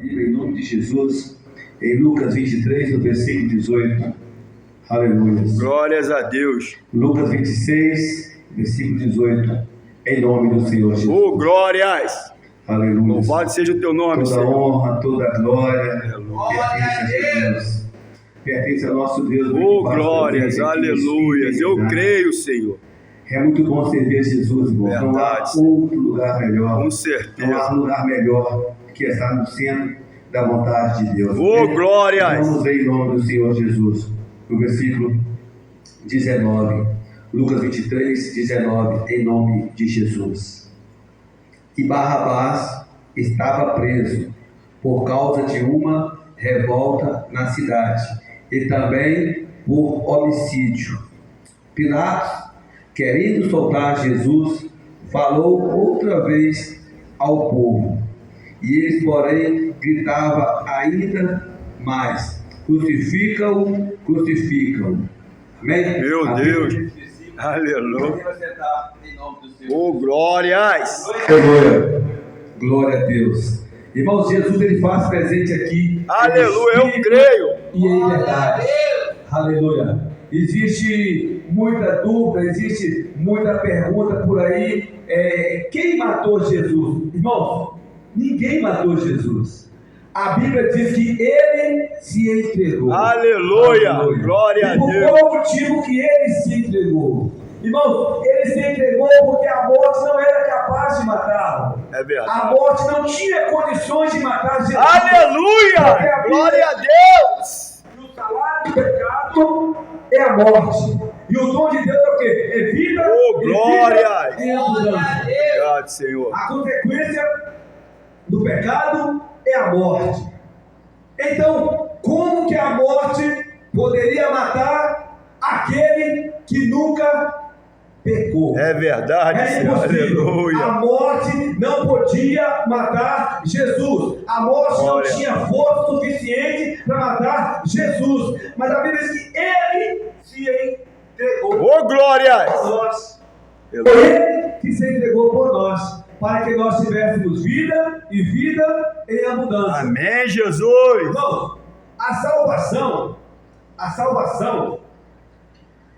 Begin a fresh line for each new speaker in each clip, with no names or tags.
Bíblia em nome de Jesus, em Lucas 23, no versículo 18. Aleluia.
Glórias a Deus.
Lucas 26, versículo 18. Em nome do Senhor Jesus.
Oh, glórias.
Aleluia.
Louvado seja o teu nome,
Toda
Senhor.
honra, toda glória
Aleluia.
pertence a Deus. Pertence ao nosso Deus.
Oh, glórias, aleluias. Eu creio, Senhor.
É muito bom servir Jesus, irmão.
Verdade.
Não há outro lugar melhor.
Com certeza.
Não há lugar melhor que estar no centro da vontade de Deus.
Oh, glórias.
Vamos ver em nome do Senhor Jesus. No versículo 19. Lucas 23, 19. Em nome de Jesus. E Barrabás estava preso por causa de uma revolta na cidade e também por homicídio. Pilatos, querendo soltar Jesus, falou outra vez ao povo. E eles, porém, gritavam ainda mais: crucifica-o, crucifica-o. Amém?
Meu
Amém.
Deus. Aleluia. Oh, glórias.
Aleluia. Glória a Deus. Irmãos, Jesus ele faz presente aqui.
Aleluia, eu creio.
E em verdade. Aleluia. Existe muita dúvida, existe muita pergunta por aí. Quem matou Jesus? Irmãos, ninguém matou Jesus. A Bíblia diz que ele se entregou.
Aleluia. Glória a
e por
Deus.
qual motivo que ele se entregou? Irmãos, ele se entregou porque a morte não era capaz de matá-lo.
É verdade.
A morte não tinha condições de matar Jesus.
Aleluia. Glória a Deus.
E o salário do pecado é a morte. E o dom de Deus é o quê? É vida.
Oh, glória.
E abundância.
Obrigado, Senhor.
A consequência do pecado é a morte. Então, como que a morte poderia matar aquele que nunca pecou?
É verdade,
É
Senhor.
impossível. A
Aleluia.
morte não podia matar Jesus. A morte
Glória.
não tinha força suficiente para matar Jesus. Mas a Bíblia diz que ele se entregou
Oh, glórias.
por nós.
Aleluia.
Ele que se entregou por nós, para que nós tivéssemos vida e vida em abundância.
Amém, Jesus.
Irmãos,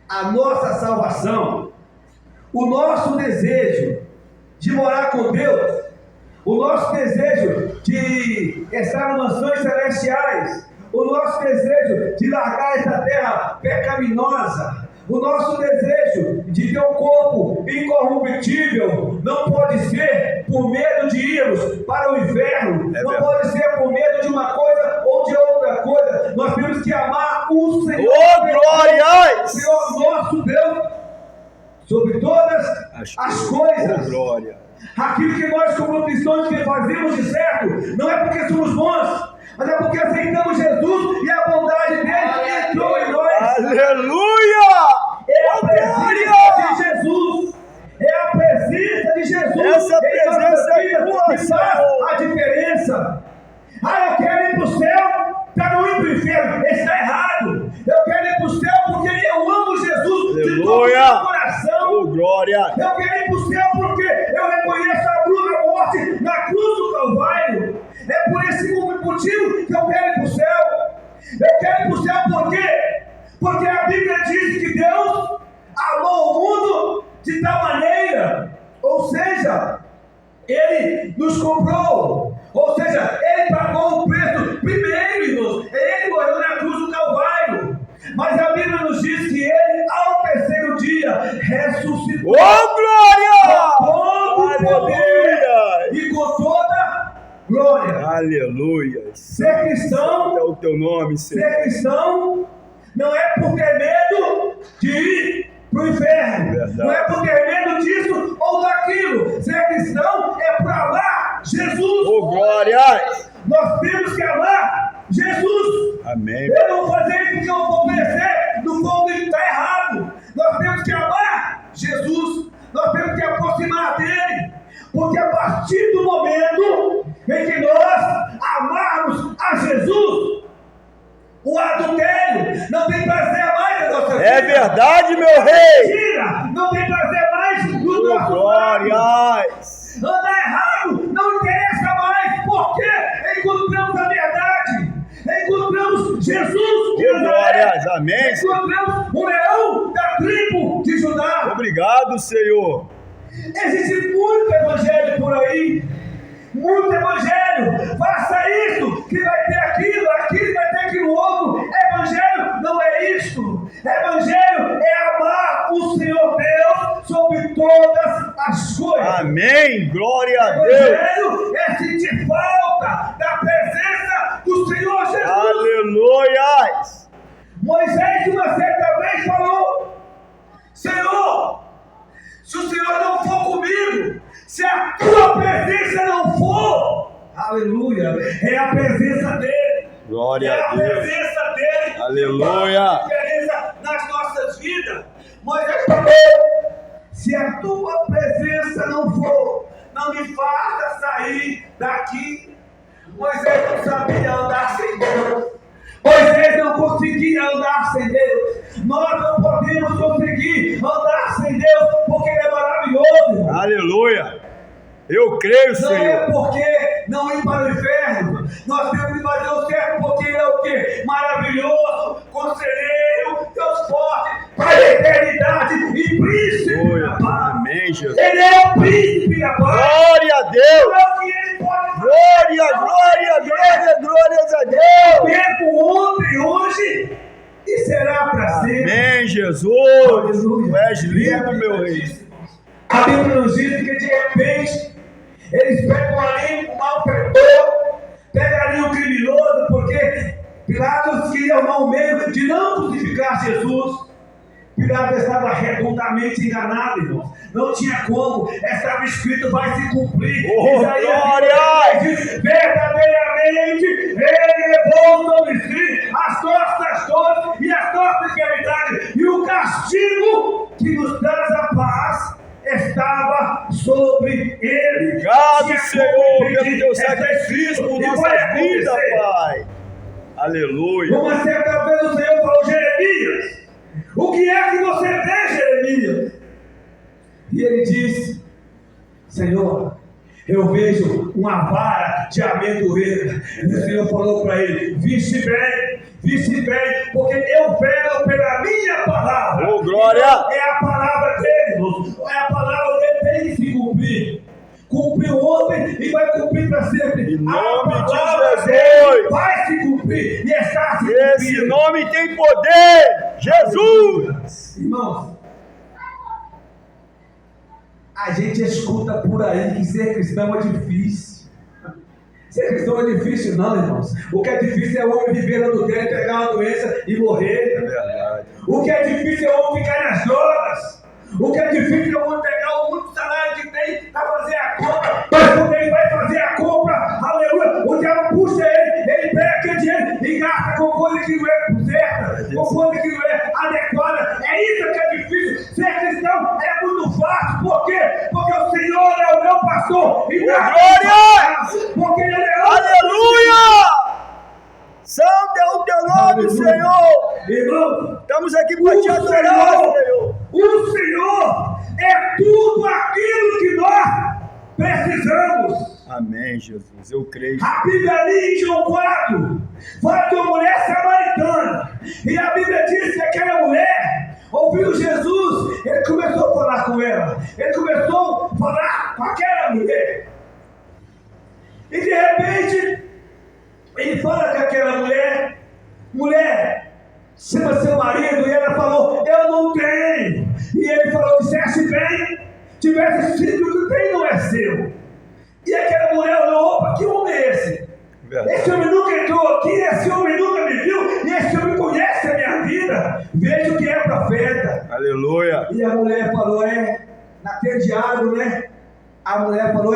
a nossa salvação, o nosso desejo de morar com Deus, o nosso desejo de estar em mansões celestiais, o nosso desejo de largar essa terra pecaminosa, o nosso desejo de ter um corpo incorruptível não pode ser por medo de irmos para o inferno, não pode ser por medo de uma coisa ou de outra coisa. Nós temos que amar o Senhor,
Oh, glórias.
o Senhor nosso Deus, sobre todas as coisas.
Oh, glória.
Aquilo que nós, como cristãos, que fazemos de certo, não é porque somos bons, mas é porque aceitamos Jesus e a bondade dele entrou em nós.
Aleluia.
É a
Oh,
presença de Jesus. É a presença de Jesus.
Essa presença é tua,
que faz
Senhor.
a diferença. Eu quero ir para o céu para não ir para o inferno. Está errado. Eu quero ir para o céu porque eu amo Jesus de todo o
Aleluia.
meu coração.
Oh, glória.
Eu quero ir para o céu porque eu reconheço a cruz da morte na cruz do Calvário. É por esse motivo que eu quero ir para o céu. Eu quero ir para o céu por quê? Porque a Bíblia diz que Deus amou o mundo de tal maneira, ou seja, Ele nos comprou, ou seja, Ele pagou o preço primeiro, irmãos. Ele morreu na cruz do Calvário. Mas a Bíblia nos diz que Ele, ao terceiro dia, ressuscitou.
Oh, glória.
Com todo poder
Aleluia.
e com toda glória.
Aleluia.
Ser cristão,
É o teu nome, Senhor.
ser cristão não é por ter medo de ir para o inferno.
Verdade.
Não é por ter medo disso ou daquilo. Ser cristão é para amar Jesus.
Oh, glórias.
Nós temos que amar Jesus.
Amém.
Eu não vou fazer isso porque eu vou crescer no fogo e está errado. Nós temos que amar Jesus. Nós temos que aproximar dele. Porque a partir do momento em que nós amarmos a Jesus, o adultério não tem prazer mais na nossa vida.
É verdade, meu rei.
Mentira não tem prazer mais nos
Oh,
nossos lábios.
glórias.
Andar errado não interessa mais. Por quê? Encontramos a Jesus de
Oh,
Nazaré.
glórias, amém.
Encontramos o leão da tribo de Judá.
Obrigado, Senhor.
Existe muito evangelho por aí. Muito evangelho. Faça isso, que vai ter aquilo, aquilo vai ter aquilo outro. Evangelho não é isto. Evangelho é amar o Senhor Deus sobre todas as coisas.
Amém. Glória a Deus.
Evangelho é sentir falta da presença do Senhor Jesus.
Aleluia.
Moisés uma certa vez falou: Senhor, se o Senhor não for comigo, se a tua presença não for, aleluia, é a presença dele.
Glória
É
a
a
Deus.
presença dele.
Aleluia.
Faz diferença nas nossas vidas. Moisés falou: se a tua presença não for, não me faça sair daqui. Moisés não sabia andar sem Deus. Moisés não conseguia andar sem Deus. Nós não podemos conseguir andar sem Deus, porque Ele é maravilhoso.
Aleluia. Eu creio,
Não é
Senhor.
porque não ir para o inferno. Nós temos que fazer o certo, porque Ele é o quê? Maravilhoso, conselheiro, Deus forte, para a eternidade e príncipe da paz.
Amém, Jesus.
Ele é o príncipe da paz.
Glória a Deus.
Não é o que Ele pode fazer.
Glória, glória, glória, glórias a Deus.
Mesmo ontem, hoje e será para sempre.
Amém, Jesus. Tu és lindo, meu rei.
A Bíblia nos diz que de repente eles pegam ali um malfeitor, pegam ali um criminoso, porque Pilatos queria arrumar um meio de não crucificar Jesus. Pilatos estava redondamente enganado, irmãos. Não tinha como. Estava escrito: vai se cumprir.
Oh, glória!
Diz: verdadeiramente ele levou sobre si as nossas dores e as nossas enfermidades. E o castigo que nos traz a paz estava sobre ele.
Obrigado, Senhor, pelo teu sacrifício por nossas vidas, Pai. Aleluia.
Uma certa vez o Senhor falou: Jeremias, o que é que você vê, Jeremias? E ele disse: Senhor, eu vejo uma vara de amendoeira. E o Senhor falou para ele: viste bem, porque eu velo pela minha palavra.
Oh, glória!
Então, é a palavra dele, irmãos. É a palavra dele, tem que se cumprir. Cumpriu ontem e vai cumprir para sempre.
Em nome
a
de
palavra
Jesus.
dele vai se cumprir e está se cumprindo.
Esse nome tem poder. Jesus.
Irmãos, a gente escuta por aí que ser cristão é difícil. Ser cristão é difícil, não, irmãos. O que é difícil é o homem viver no adultério, pegar uma doença e morrer.
É verdade.
O que é difícil é o homem ficar nas drogas. O que é difícil é o homem pegar o muito salário que tem para fazer a compra. Mas quando ele vai fazer a compra, aleluia, o diabo puxa ele pega aquele dinheiro e gasta com coisa que não é certa, com coisa que não é adequada. É isso que é difícil. Ser cristão é muito fácil. Por quê? Porque o Senhor é o meu pastor. E
glória!
Porque Ele é o
Aleluia! Santo é o teu nome, Senhor.
irmão.
Estamos aqui para te adorar, Senhor.
O Senhor é tudo aquilo que nós precisamos.
Amém, Jesus. Eu creio.
A Bíblia ali em João 4 fala de uma mulher samaritana. E a Bíblia diz que aquela mulher ouviu Jesus. Ele começou a falar com ela. Ele começou a falar com aquela mulher. E de repente, ele fala com aquela mulher: mulher, chama seu marido. E ela falou: eu não tenho. E ele falou: disseste bem, tivesse sido o que tem, não é seu. E aquela mulher olhou: opa, que homem é esse?
Verdade.
Esse homem nunca entrou aqui, esse homem nunca me viu, e esse homem conhece a minha vida. Vejo que é profeta.
Aleluia.
E a mulher falou: naquele diálogo, né? A mulher falou: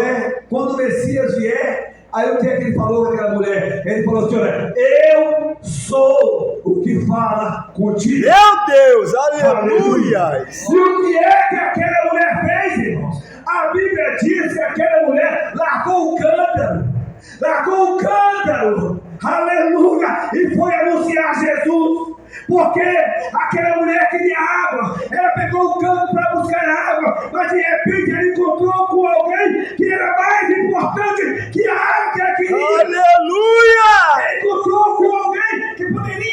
quando o Messias vier. Aí o que é que ele falou com aquela mulher? Ele falou assim: olha, eu sou o que fala contigo.
Meu Deus, aleluia.
E o que é que aquela mulher fez, irmãos? A Bíblia diz que aquela mulher largou o cântaro, aleluia, e foi anunciar Jesus. Porque aquela mulher queria água, ela pegou o cântaro para buscar água, mas de repente ela encontrou com alguém que era mais importante que a água que ela queria.
Aleluia.
Ela encontrou com alguém que poderia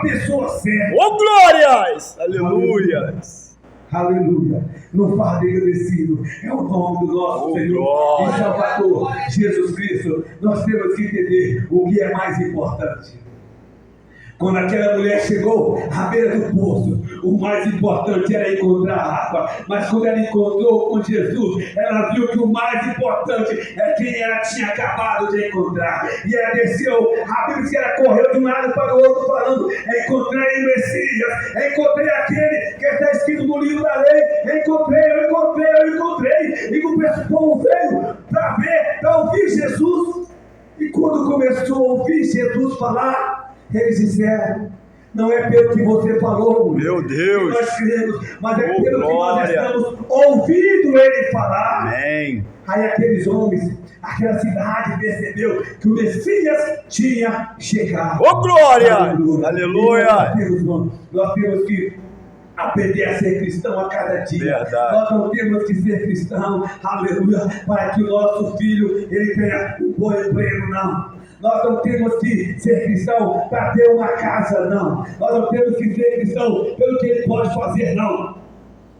uma pessoa certa.
Oh, glórias! Aleluias!
Aleluia. No fardo engrandecido é o nome do nosso Senhor e Salvador Jesus Cristo. Nós temos que entender o que é mais importante. Quando aquela mulher chegou à beira do poço, o mais importante era encontrar água. Mas quando ela encontrou com Jesus, ela viu que o mais importante é quem ela tinha acabado de encontrar. E ela desceu, a Bíblia diz que ela correu de um lado para o outro, falando: encontrei o Messias, encontrei aquele que está escrito no livro da lei, eu encontrei. E o povo veio para ver, para ouvir Jesus. E quando começou a ouvir Jesus falar, eles disseram: não é pelo que você falou,
meu Deus,
que nós cremos, mas é pelo que nós estamos ouvindo ele falar.
Amém.
Aí aqueles homens, aquela cidade percebeu que o Messias tinha chegado.
Oh, glória! Aleluia!
Nós temos que aprender a ser cristão a cada dia.
Verdade.
Nós não temos que ser cristão, aleluia, para que o nosso filho ele tenha um bom emprego, não. Nós não temos que ser cristão para ter uma casa, não. Nós não temos que ser cristão pelo que ele pode fazer, não.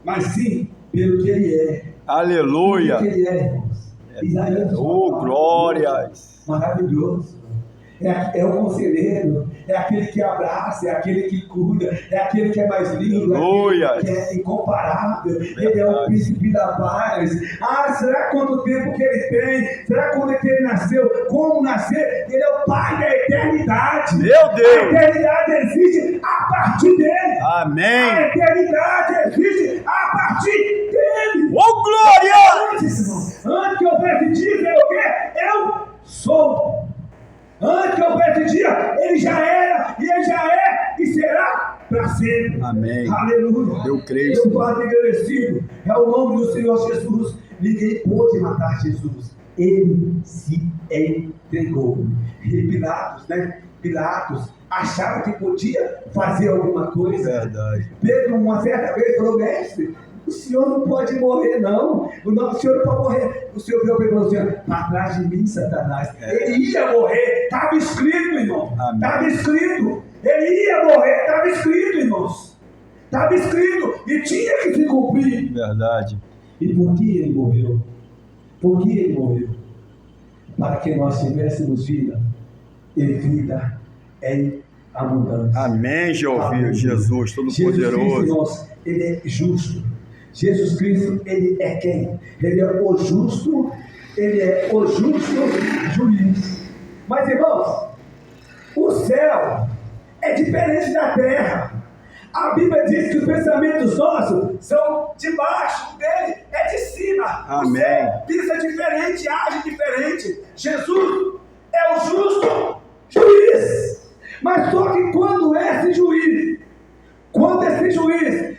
Mas sim pelo que ele é.
Aleluia.
Pelo que ele é, irmãos. Isaías,
oh, glórias.
Maravilhoso. É o conselheiro, é aquele que abraça, é aquele que cuida, é aquele que é mais lindo, é aquele que é incomparável. Verdade. Ele é o príncipe da paz. Será quanto tempo que ele tem? Será quando que ele nasceu? Como nascer? Ele é o pai da eternidade.
Meu Deus!
A eternidade existe a partir dele.
Amém.
A eternidade existe a partir dele.
Oh, glória!
Antes que houvesse dia, o quê? Eu sou. Antes que houvesse dia, ele já era, e ele já é, e será para sempre.
Amém.
Aleluia.
Eu creio.
Eu estou agradecido. É o nome do Senhor Jesus. Ninguém pôde matar Jesus. Ele se entregou. E Pilatos achava que podia fazer alguma coisa.
Verdade.
Pedro, uma certa vez, falou: mestre, o senhor não pode morrer, não. O senhor não pode morrer. O senhor falou assim: para trás de mim, Satanás. Ele ia morrer. Estava escrito, irmão. Estava escrito. Ele ia morrer. Estava escrito, irmãos. Estava escrito. E tinha que se cumprir.
Verdade.
E por que ele morreu? Por que ele morreu? Para que nós tivéssemos vida. E vida em abundância.
Amém, Jeová. Jesus, Todo-Poderoso.
Cristo, irmãos, ele é justo. Jesus Cristo, ele é quem? Ele é o justo juiz. Mas, irmãos, o céu é diferente da terra. A Bíblia diz que os pensamentos nossos são debaixo dele, é de cima.
Amém.
O céu pensa diferente, age diferente. Jesus é o justo juiz. Mas só que quando esse juiz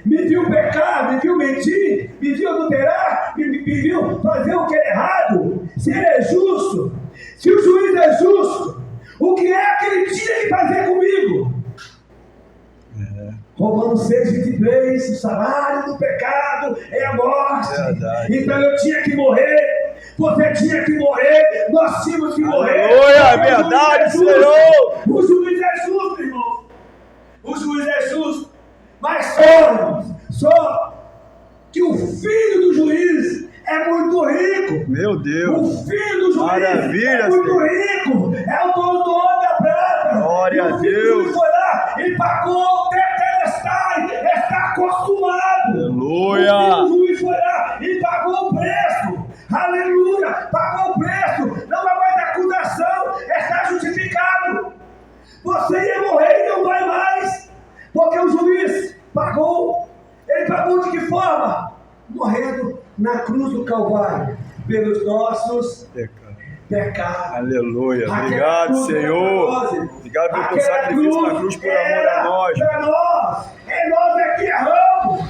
me viu pecar, me viu mentir, me viu adulterar, me viu fazer o que é errado, se ele é justo, se o juiz é justo, o que é que ele tinha que fazer comigo? Romanos 6:23, o salário do pecado é a morte.
Verdade.
Então eu tinha que morrer, você tinha que morrer, nós tínhamos que morrer.
Aleluia, verdade, Senhor.
O juiz é justo, irmão. O juiz é justo. Mas só que o filho do juiz é muito rico.
Meu Deus.
O filho do juiz
Maravilha,
é muito
Senhor.
rico. É o dono do ouro da prata.
Glória a Deus.
Ele foi lá e pagou o tetelestai. Está acostumado.
Aleluia.
O juiz foi lá e pagou o preço. Aleluia. Pagou o preço. Não há mais acusação. Está justificado. Você ia morrer e não vai mais. Porque o juiz pagou. Ele pagou de que forma? Morrendo na cruz do Calvário pelos nossos pecados.
Aleluia. Obrigado, Senhor. Obrigado pelo teu sacrifício na cruz por amor a nós.
Para nós. É nós que erramos.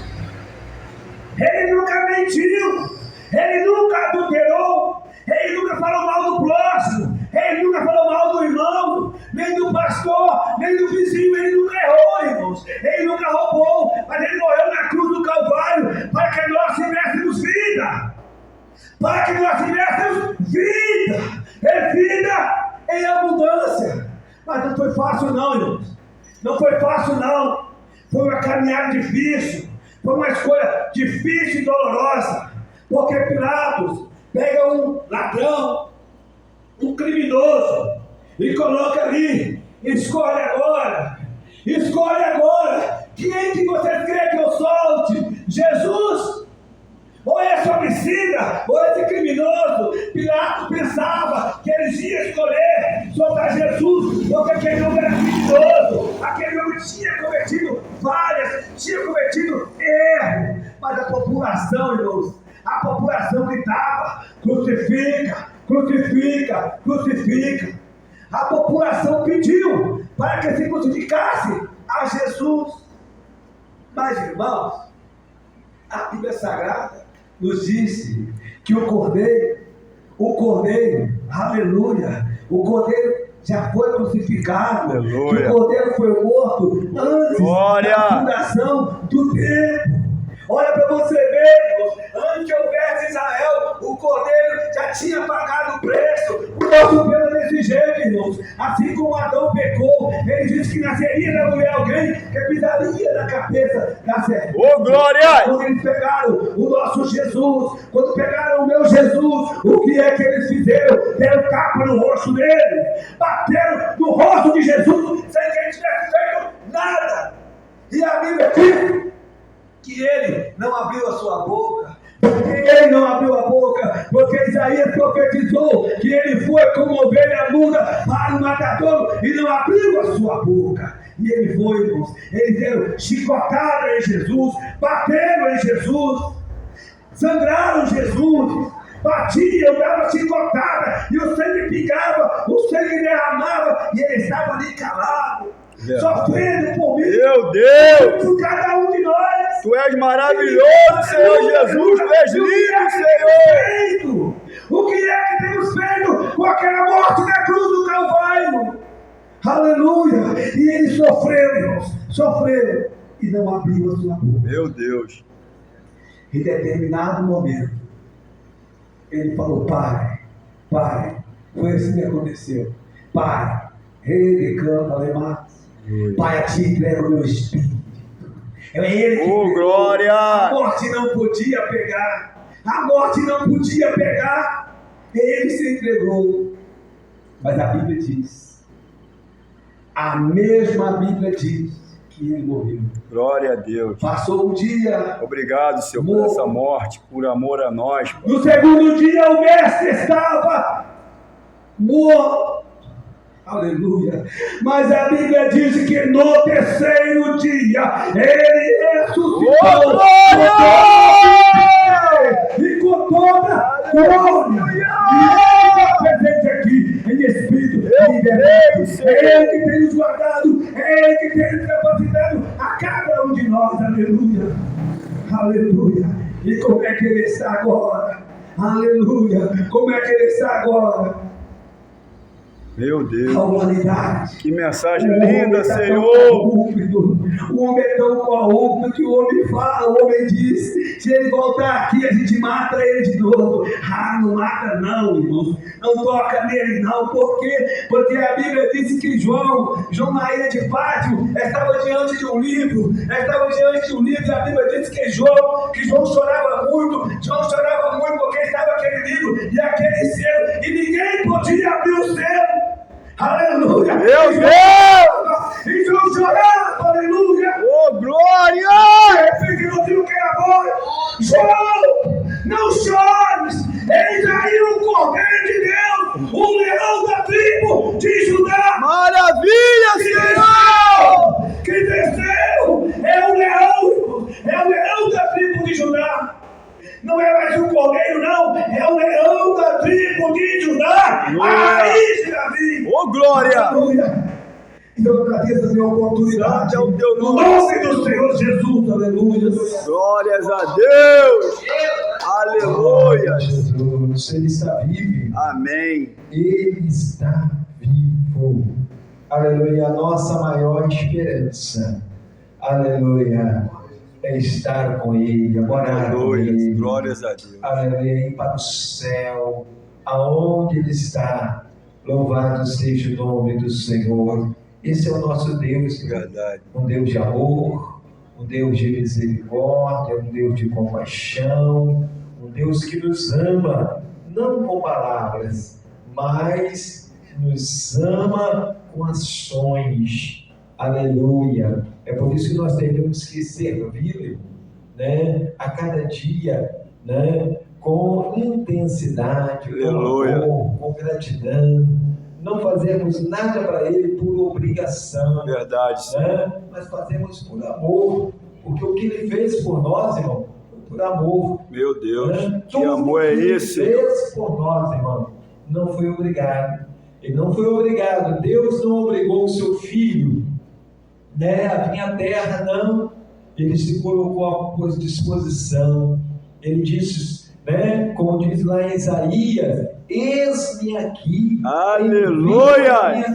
Ele nunca mentiu. Ele nunca adulterou. Ele nunca falou mal do próximo. Ele nunca falou mal do irmão, nem do pastor, nem do vizinho. Ele nunca errou, irmãos. Ele nunca roubou, mas ele morreu na cruz do Calvário para que nós tivéssemos vida. Para que nós tivéssemos vida. É vida em abundância. Mas não foi fácil não, irmãos. Não foi fácil, não. Foi uma caminhada difícil. Foi uma escolha difícil e dolorosa. Porque Pilatos pega um ladrão, um criminoso, e coloca ali. Escolhe agora. Quem que vocês querem que eu solte? Jesus? Ou esse homicida, ou esse criminoso? Pilatos pensava que eles iam escolher soltar Jesus, porque aquele homem era criminoso, aquele homem tinha cometido erros, mas a população, irmãos, a população gritava: crucifica, crucifica, crucifica. A população pediu para que se crucificasse a Jesus. Mas, irmãos, a Bíblia Sagrada nos disse que o Cordeiro, aleluia, o Cordeiro já foi crucificado,
Aleluia.
que o Cordeiro foi morto antes da fundação do tempo. Olha para você ver, irmãos, antes que houvesse Israel, o Cordeiro já tinha pagado o preço. O nosso Deus é desse jeito, irmãos. Assim como Adão pecou, ele disse que nasceria da mulher alguém que pisaria na cabeça da serpente.
Ô, glória!
Quando eles pegaram o nosso Jesus, quando pegaram o meu Jesus, o que é que eles fizeram? Deram tapa no rosto dele, bateram no rosto de Jesus, sem que ele tivesse feito nada. E a Bíblia diz que ele não abriu a sua boca. Porque ele não abriu a boca, porque Isaías profetizou que ele foi como ovelha muda para o matadouro e não abriu a sua boca. E ele foi, irmãos, eles deram chicotada em Jesus, bateram em Jesus, sangraram Jesus, batiam, davam chicotada, e o sangue pingava, o sangue derramava, e ele estava ali calado, sofrendo por mim,
meu Deus,
por cada um de nós.
Tu és maravilhoso, Senhor Jesus, Tu és lindo, Senhor.
O que é que temos feito com aquela morte na cruz do Calvário? Aleluia! E ele sofreu, irmãos, sofreu, e não abriu a sua boca.
Meu Deus.
Em determinado momento, ele falou: Pai, foi assim que aconteceu. Pai, Ele canta, alemão. Pai, a ti entrega o meu espírito. É ele que
pegou. Glória!
A morte não podia pegar. Ele se entregou. Mas a Bíblia diz, a mesma Bíblia diz que ele morreu.
Glória a Deus.
Passou um dia.
Obrigado, Senhor, por essa morte, por amor a nós. Pai.
No segundo dia o mestre estava morto. Aleluia. Mas a Bíblia diz que no terceiro dia ele ressuscitou. E com toda glória. E ele está presente aqui em espírito e verdade. É ele que tem nos guardado. É ele que tem nos capacitado a cada um de nós. Aleluia. Aleluia. E como é que ele está agora? Aleluia. Como é que ele está agora?
Meu Deus,
a humanidade.
Que mensagem linda, Senhor.
O homem é tão corrupto que o homem fala, o homem diz: se ele voltar aqui, a gente mata ele de novo. Não mata não, irmãos. Não toca nele não. Por quê? Porque a Bíblia diz que João na ilha de Pátio, estava diante de um livro. E a Bíblia diz que João chorava muito. Porque estava aquele livro e aquele selo. E ninguém podia abrir o selo. Aleluia!
Meu Deus!
E João chorava, aleluia!
Oh, glória!
Fique no teu que era voz. João, não chores! Eis aí o Cordeiro de Deus, o leão da tribo de Judá!
Maravilha, Senhor!
Que desceu! É o leão da tribo de Judá! Não é mais o Cordeiro, não! É o leão da tribo de Judá! Aí, Davi!
Oh, glória!
Aleluia! E eu agradeço a minha oportunidade.
É o teu
No nome do Senhor Jesus, aleluia!
Glórias a Deus! Aleluia!
Jesus, Ele está vivo.
Amém!
Ele está vivo. Aleluia! A nossa maior esperança. Aleluia! É estar com Ele, morar com Ele.
Glórias a Deus.
Aleluia, ir para o céu, aonde Ele está. Louvado seja o nome do Senhor. Esse é o nosso Deus,
Verdade.
um Deus de amor, um Deus de misericórdia, um Deus de compaixão, um Deus que nos ama, não com palavras, mas nos ama com ações. Aleluia! É por isso que nós temos que servi-lo, né, a cada dia, né, com intensidade, com amor, com gratidão. Não fazemos nada para Ele por obrigação.
Verdade,
né? Mas fazemos por amor, porque o que Ele fez por nós, irmão, foi por amor.
Meu Deus,
né?
que amor é esse?
Ele fez por nós, irmão, não foi obrigado. Ele não foi obrigado. Deus não obrigou o seu filho, né, a vir à terra, não. Ele se colocou à disposição. Ele disse, né, como diz lá em Isaías, eis-me aqui.
Aleluia!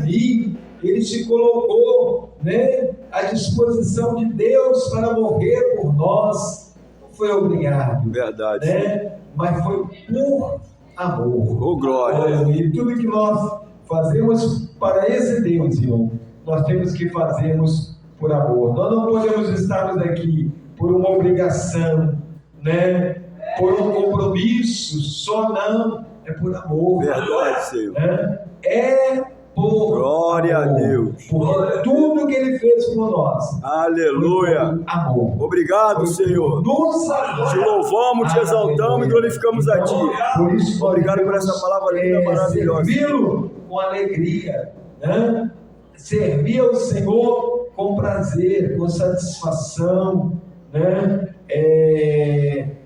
Ele se colocou, né, à disposição de Deus para morrer por nós. Não foi obrigado.
Verdade.
Né, mas foi por amor.
Oh, glória!
E tudo que nós fazemos para esse Deus, irmão, nós temos que fazermos por amor. Nós não podemos estarmos aqui por uma obrigação, né? Por um compromisso, só não, é por amor.
Verdade, Senhor.
Né? É por
glória
amor,
a Deus.
Porque tudo que Ele fez por nós.
Aleluia.
Amor.
Obrigado, Senhor. Te louvamos, te exaltamos e glorificamos a Ti.
Por isso,
obrigado por essa palavra linda, maravilhosa.
Servi-lo com alegria, né? Servir ao Senhor com prazer, com satisfação, né?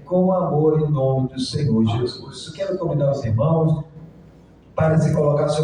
Com amor em nome do Senhor Jesus. Eu quero convidar os irmãos para se colocar sobre